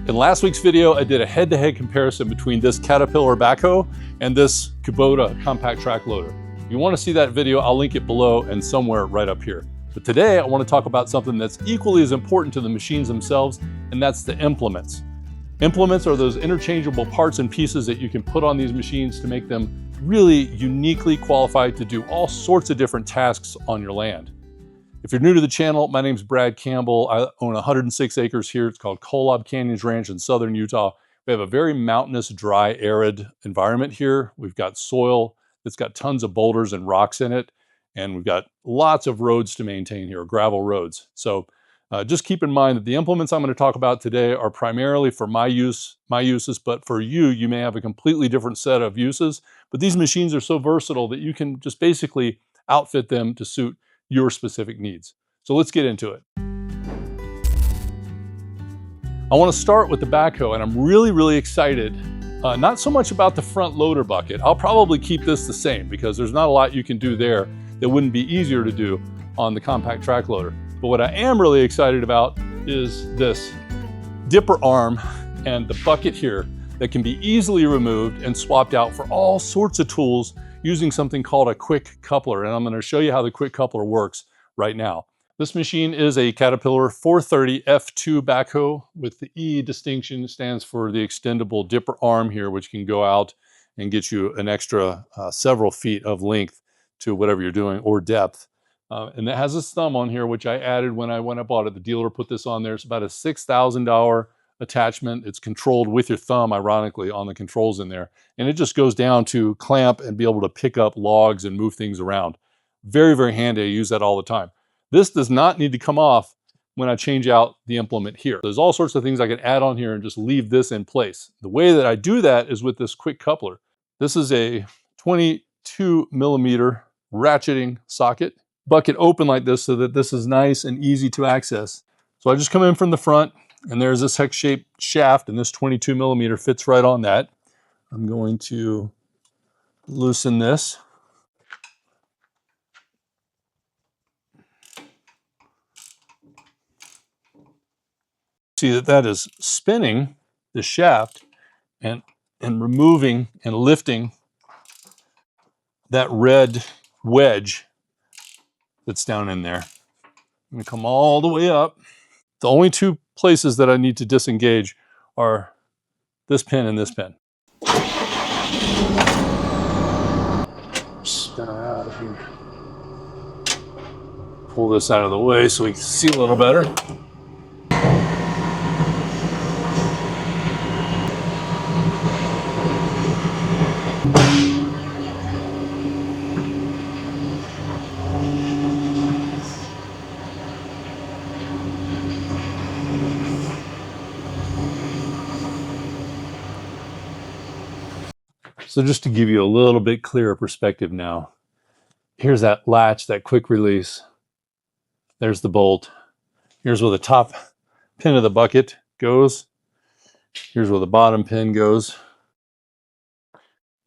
In last week's video, I did a head-to-head comparison between this Caterpillar backhoe and this Kubota compact track loader. If you want to see that video, I'll link it below and somewhere right up here. But today I want to talk about something that's equally as important to the machines themselves, and that's the implements. Implements are those interchangeable parts and pieces that you can put on these machines to make them really uniquely qualified to do all sorts of different tasks on your land. If you're new to the channel, my name's Brad Campbell. I own 106 acres here. It's called Kolob Canyons Ranch in southern Utah. We have a very mountainous, dry, arid environment here. We've got soil that's got tons of boulders and rocks in it, and we've got lots of roads to maintain here, gravel roads. So just keep in mind that the implements I'm going to talk about today are primarily for my uses, but for you, you may have a completely different set of uses. But these machines are so versatile that you can just basically outfit them to suit your specific needs. So let's get into it. I want to start with the backhoe, and I'm really excited. Not so much about the front loader bucket. I'll probably keep this the same because there's not a lot you can do there that wouldn't be easier to do on the compact track loader. But what I am really excited about is this dipper arm and the bucket here that can be easily removed and swapped out for all sorts of tools using something called a quick coupler. And I'm going to show you how the quick coupler works right now. This machine is a Caterpillar 430 F2 backhoe with the E distinction. Stands for the extendable dipper arm here, which can go out and get you an extra several feet of length to whatever you're doing or depth. And it has this thumb on here, which I added when I bought it. The dealer put this on there. It's about a $6,000 attachment. It's controlled with your thumb, ironically, on the controls in there. And it just goes down to clamp and be able to pick up logs and move things around. Very handy. I use that all the time. This does not need to come off when I change out the implement here. There's all sorts of things I can add on here and just leave this in place. The way that I do that is with this quick coupler. This is a 22 millimeter ratcheting socket. Bucket open like this so that this is nice and easy to access. So I just come in from the front, and there's this hex-shaped shaft, and this 22 millimeter fits right on that. I'm going to loosen this. See that is spinning the shaft and removing and lifting that red wedge that's down in there. I'm going to come all the way up. The only two places that I need to disengage are this pin and this pin. Spin her out of here. Pull this out of the way so we can see a little better. So just to give you a little bit clearer perspective now, here's that latch, that quick release. There's the bolt. Here's where the top pin of the bucket goes. Here's where the bottom pin goes.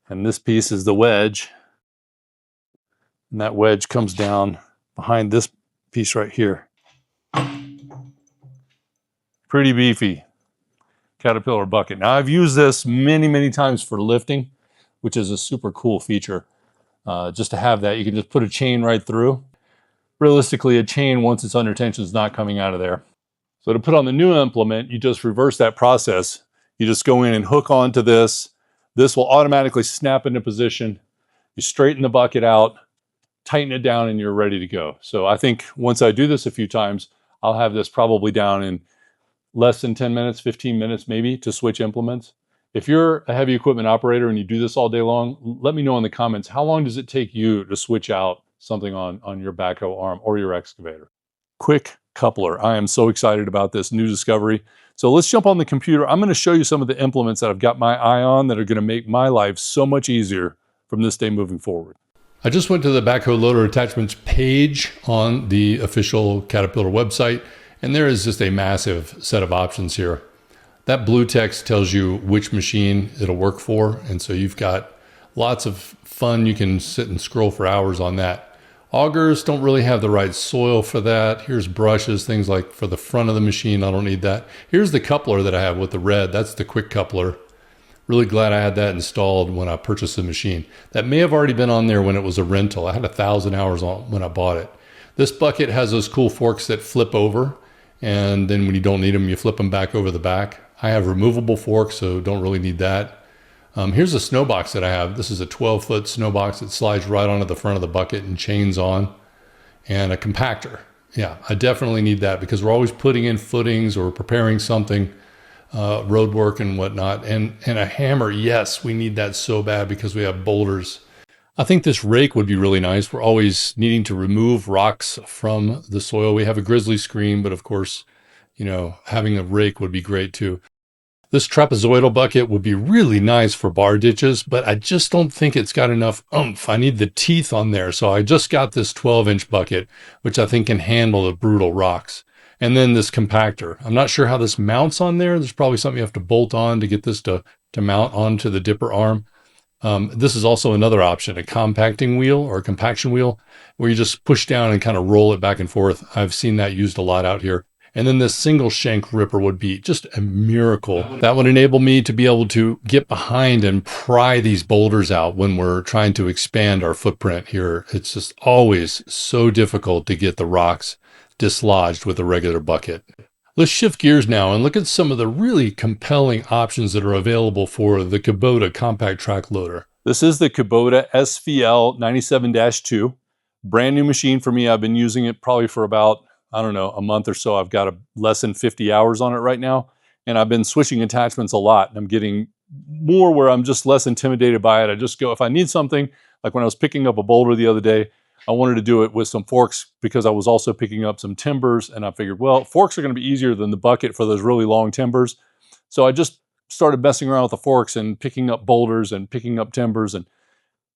And this piece is the wedge. And that wedge comes down behind this piece right here. Pretty beefy Caterpillar bucket. Now I've used this many times for lifting, which is a super cool feature. Just to have that, you can just put a chain right through. Realistically, a chain, once it's under tension, is not coming out of there. So to put on the new implement, you just reverse that process. You just go in and hook onto this. This will automatically snap into position. You straighten the bucket out, tighten it down, and you're ready to go. So I think once I do this a few times, I'll have this probably down in less than 10 minutes, 15 minutes maybe, to switch implements. If you're a heavy equipment operator and you do this all day long, let me know in the comments, how long does it take you to switch out something on your backhoe arm or your excavator? Quick coupler. I am so excited about this new discovery. So let's jump on the computer. I'm going to show you some of the implements that I've got my eye on that are going to make my life so much easier from this day moving forward. I just went to the backhoe loader attachments page on the official Caterpillar website, and there is just a massive set of options here. That blue text tells you which machine it'll work for, and so you've got lots of fun. You can sit and scroll for hours on that. Augers don't really have the right soil for that. Here's brushes, things like for the front of the machine. I don't need that. Here's the coupler that I have with the red. That's the quick coupler. Really glad I had that installed when I purchased the machine. That may have already been on there when it was a rental. I had 1,000 hours on when I bought it. This bucket has those cool forks that flip over, and then when you don't need them, you flip them back over the back. I have removable forks, so don't really need that. Here's a snow box that I have. This is a 12-foot snow box that slides right onto the front of the bucket and chains on, and a compactor. Yeah, I definitely need that because we're always putting in footings or preparing something, road work and whatnot. And a hammer, yes, we need that so bad because we have boulders. I think this rake would be really nice. We're always needing to remove rocks from the soil. We have a grizzly screen, but of course, you know, having a rake would be great too. This trapezoidal bucket would be really nice for bar ditches, but I just don't think it's got enough oomph. I need the teeth on there. So I just got this 12-inch bucket, which I think can handle the brutal rocks. And then this compactor. I'm not sure how this mounts on there. There's probably something you have to bolt on to get this to mount onto the dipper arm. This is also another option, a compacting wheel or a compaction wheel, where you just push down and kind of roll it back and forth. I've seen that used a lot out here. And then this single shank ripper would be just a miracle. That would enable me to be able to get behind and pry these boulders out when we're trying to expand our footprint here. It's just always so difficult to get the rocks dislodged with a regular bucket. Let's shift gears now and look at some of the really compelling options that are available for the Kubota compact track loader. This is the Kubota SVL 97-2. Brand new machine for me. I've been using it probably for about, I don't know, a month or so. I've got less than 50 hours on it right now. And I've been switching attachments a lot. And I'm getting more where I'm just less intimidated by it. I just go, if I need something, like when I was picking up a boulder the other day, I wanted to do it with some forks because I was also picking up some timbers. And I figured, well, forks are going to be easier than the bucket for those really long timbers. So I just started messing around with the forks and picking up boulders and picking up timbers. And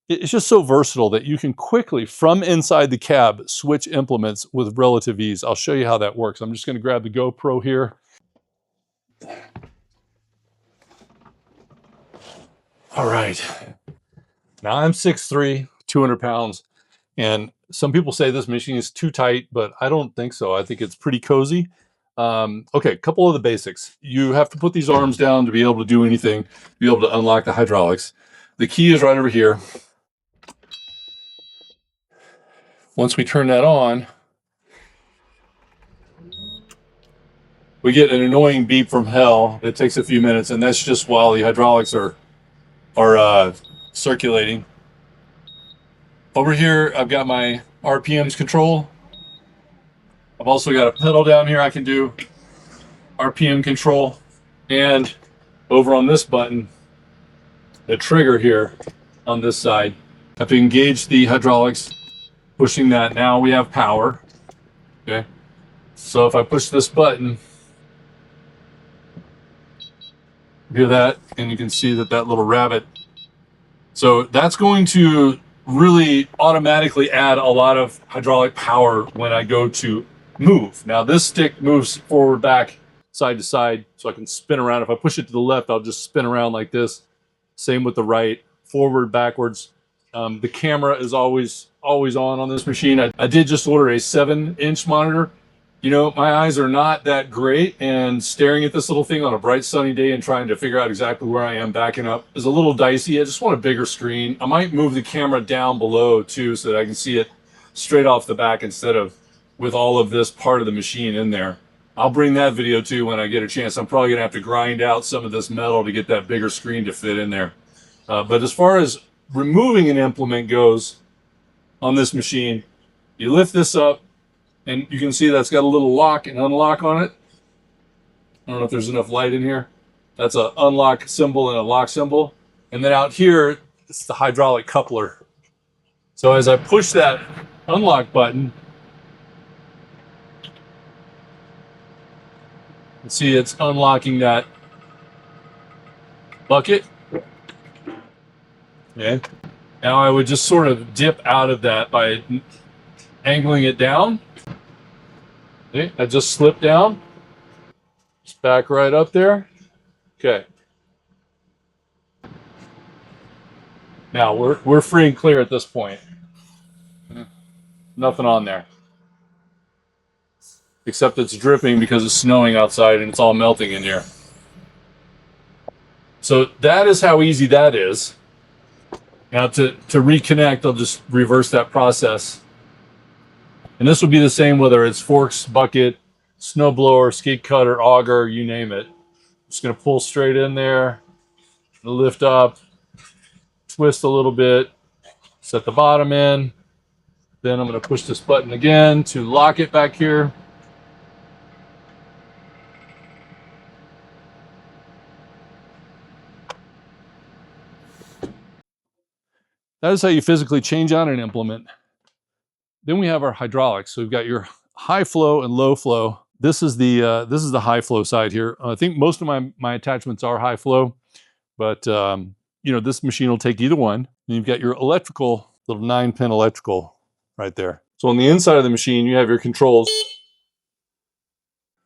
it's just so versatile that you can quickly, from inside the cab, switch implements with relative ease. I'll show you how that works. I'm just going to grab the GoPro here. All right. Now I'm 6'3", 200 pounds. And some people say this machine is too tight, but I don't think so. I think it's pretty cozy. Okay, a couple of the basics. You have to put these arms down to be able to do anything, be able to unlock the hydraulics. The key is right over here. Once we turn that on, we get an annoying beep from hell. It takes a few minutes, and that's just while the hydraulics are circulating. Over here, I've got my RPMs control. I've also got a pedal down here I can do RPM control. And over on this button, the trigger here on this side, I have to engage the hydraulics, pushing that. Now we have power. Okay. So if I push this button, hear that, and you can see that little rabbit. So that's going to really automatically add a lot of hydraulic power when I go to move. Now this stick moves forward, back, side to side, so I can spin around. If I push it to the left, I'll just spin around like this. Same with the right, forward, backwards. The camera is always on this machine. I did just order a 7-inch monitor. You know, my eyes are not that great, and staring at this little thing on a bright sunny day and trying to figure out exactly where I am backing up is a little dicey. I just want a bigger screen. I might move the camera down below too so that I can see it straight off the back instead of with all of this part of the machine in there. I'll bring that video too when I get a chance. I'm probably gonna have to grind out some of this metal to get that bigger screen to fit in there. But as far as removing an implement goes on this machine, you lift this up, and you can see that's got a little lock and unlock on it. I don't know if there's enough light in here. That's an unlock symbol and a lock symbol. And then out here, it's the hydraulic coupler. So as I push that unlock button, you see it's unlocking that bucket. Okay. Now I would just sort of dip out of that by angling it down. Okay, I just slipped down. Just back right up there. Okay. Now we're free and clear at this point. Nothing on there. Except it's dripping because it's snowing outside and it's all melting in here. So that is how easy that is. Now to reconnect, I'll just reverse that process. And this would be the same whether it's forks, bucket, snowblower, skid cutter, auger, you name it. Just gonna pull straight in there, lift up, twist a little bit, set the bottom in. Then I'm gonna push this button again to lock it back here. That is how you physically change out an implement. Then we have our hydraulics. So we've got your high flow and low flow. This is the high flow side here. I think most of my attachments are high flow, but you know, this machine will take either one. And you've got your electrical, little 9-pin electrical right there. So on the inside of the machine, you have your controls.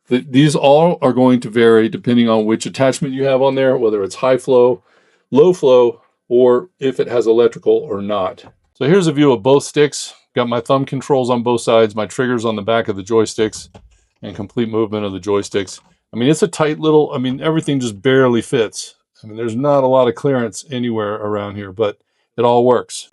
These all are going to vary depending on which attachment you have on there, whether it's high flow, low flow, or if it has electrical or not. So here's a view of both sticks. Got my thumb controls on both sides, my triggers on the back of the joysticks, and complete movement of the joysticks. I mean, it's a tight little, I mean, everything just barely fits. I mean, there's not a lot of clearance anywhere around here, but it all works.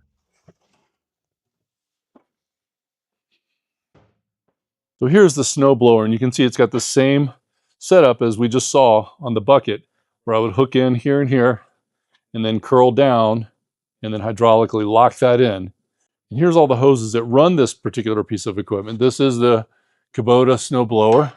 So here's the snow blower, and you can see it's got the same setup as we just saw on the bucket, where I would hook in here and here, and then curl down, and then hydraulically lock that in. And here's all the hoses that run this particular piece of equipment. This is the Kubota snow blower.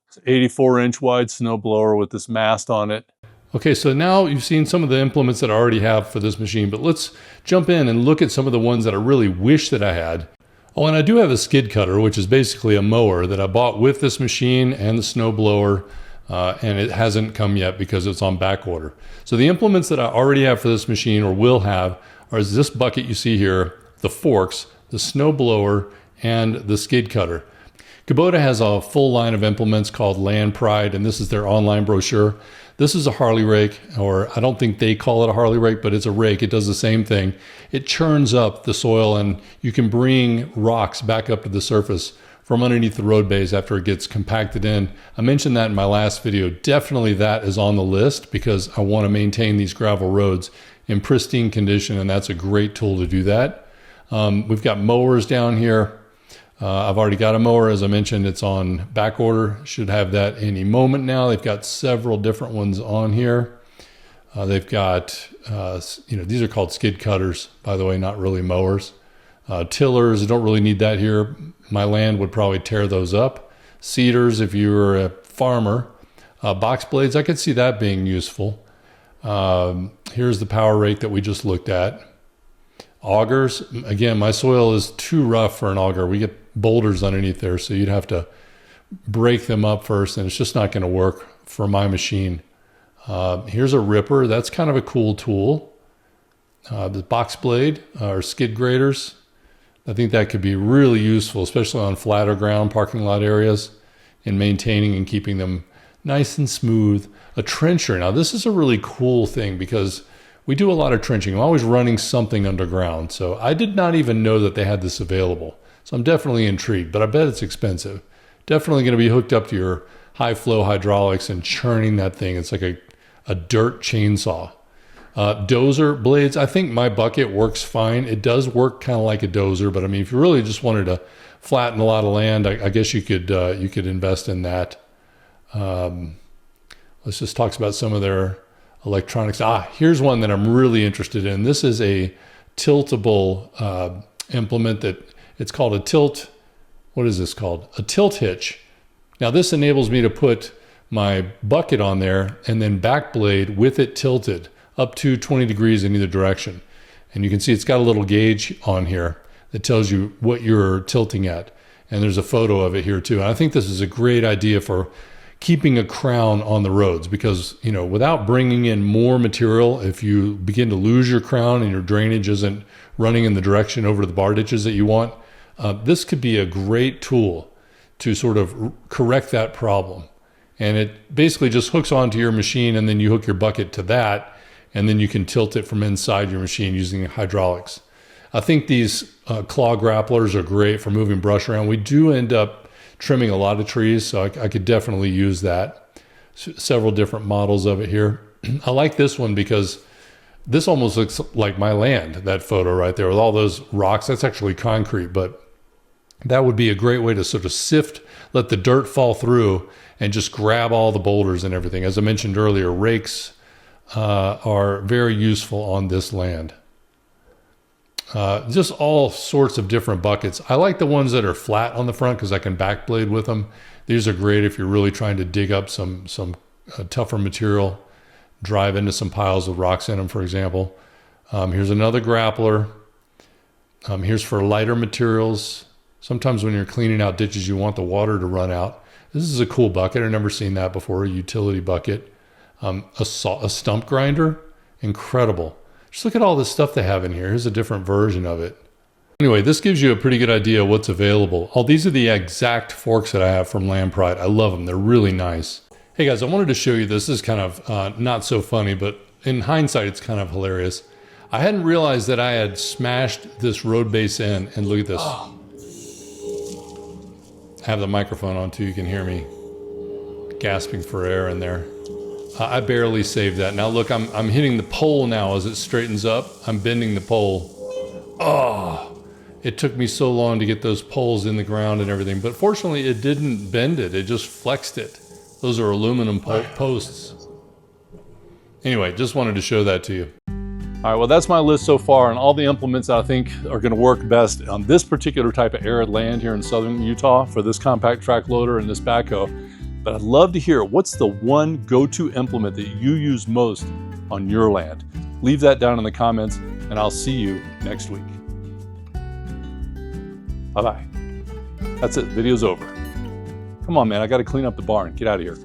It's an 84-inch wide snow blower with this mast on it. Okay, so now you've seen some of the implements that I already have for this machine, but let's jump in and look at some of the ones that I really wish that I had. Oh, and I do have a skid cutter, which is basically a mower that I bought with this machine and the snow blower. And it hasn't come yet because it's on back order. So the implements that I already have for this machine or will have are this bucket you see here, the forks, the snow blower, and the skid cutter. Kubota has a full line of implements called Land Pride, and this is their online brochure. This is a Harley rake, or I don't think they call it a Harley rake, but it's a rake. It does the same thing. It churns up the soil, and you can bring rocks back up to the surface from underneath the road base after it gets compacted in. I mentioned that in my last video. Definitely that is on the list because I want to maintain these gravel roads in pristine condition, and that's a great tool to do that. We've got mowers down here. I've already got a mower, as I mentioned. It's on back order. Should have that any moment now. They've got several different ones on here. They've got, you know, these are called skid cutters, by the way, not really mowers. Tillers, I don't really need that here. My land would probably tear those up. Seeders, if you were a farmer. Box blades, I could see that being useful. Here's the power rake that we just looked at. Augers, again, my soil is too rough for an auger. We get boulders underneath there, so you'd have to break them up first, and it's just not going to work for my machine. Here's a ripper. That's kind of a cool tool. The box blade or skid graders, I think that could be really useful, especially on flatter ground parking lot areas, in maintaining and keeping them nice and smooth. A trencher. Now this is a really cool thing because we do a lot of trenching. I'm always running something underground. So I did not even know that they had this available. So I'm definitely intrigued, but I bet it's expensive. Definitely going to be hooked up to your high flow hydraulics and churning that thing. It's like a dirt chainsaw. Dozer blades, I think my bucket works fine. It does work kind of like a dozer, but I mean, if you really just wanted to flatten a lot of land, I guess you could invest in that. Let's just talk about some of their electronics. Here's one that I'm really interested in. This is a tiltable implement that it's called a tilt. What is this called? A tilt hitch. Now this enables me to put my bucket on there and then back blade with it tilted up to 20 degrees in either direction. And you can see it's got a little gauge on here that tells you what you're tilting at. And there's a photo of it here too. And I think this is a great idea for keeping a crown on the roads because, you know, without bringing in more material, if you begin to lose your crown and your drainage isn't running in the direction over the bar ditches that you want, this could be a great tool to sort of correct that problem. And it basically just hooks onto your machine and then you hook your bucket to that and then you can tilt it from inside your machine using hydraulics. I think these claw grapplers are great for moving brush around. We do end up trimming a lot of trees, so I could definitely use that. Several different models of it here. I like this one because this almost looks like my land, that photo right there with all those rocks. That's actually concrete, but that would be a great way to sort of sift, let the dirt fall through and just grab all the boulders and everything. As I mentioned earlier, rakes are very useful on this land. Just all sorts of different buckets. I like the ones that are flat on the front because I can backblade with them. These are great if you're really trying to dig up some tougher material, drive into some piles with rocks in them, for example. Here's another grappler. Here's for lighter materials. Sometimes when you're cleaning out ditches, you want the water to run out. This is a cool bucket. I've never seen that before, a utility bucket. A stump grinder, incredible. Just look at all this stuff they have in here. Here's a different version of it. Anyway, this gives you a pretty good idea of what's available. Oh, these are the exact forks that I have from Land Pride. I love them. They're really nice. Hey guys, I wanted to show you this. This is kind of not so funny, but in hindsight, it's kind of hilarious. I hadn't realized that I had smashed this road base in, and look at this. Oh. I have the microphone on too. You can hear me gasping for air in there. I barely saved that. Now look, I'm hitting the pole now as it straightens up. I'm bending the pole. Oh, it took me so long to get those poles in the ground and everything, but fortunately it didn't bend it. It just flexed it. Those are aluminum posts. Anyway, just wanted to show that to you. All right, well, that's my list so far, and all the implements I think are gonna work best on this particular type of arid land here in southern Utah for this compact track loader and this backhoe. But I'd love to hear, what's the one go-to implement that you use most on your land? Leave that down in the comments, and I'll see you next week. Bye-bye. That's it, video's over. Come on, man, I gotta clean up the barn. Get out of here.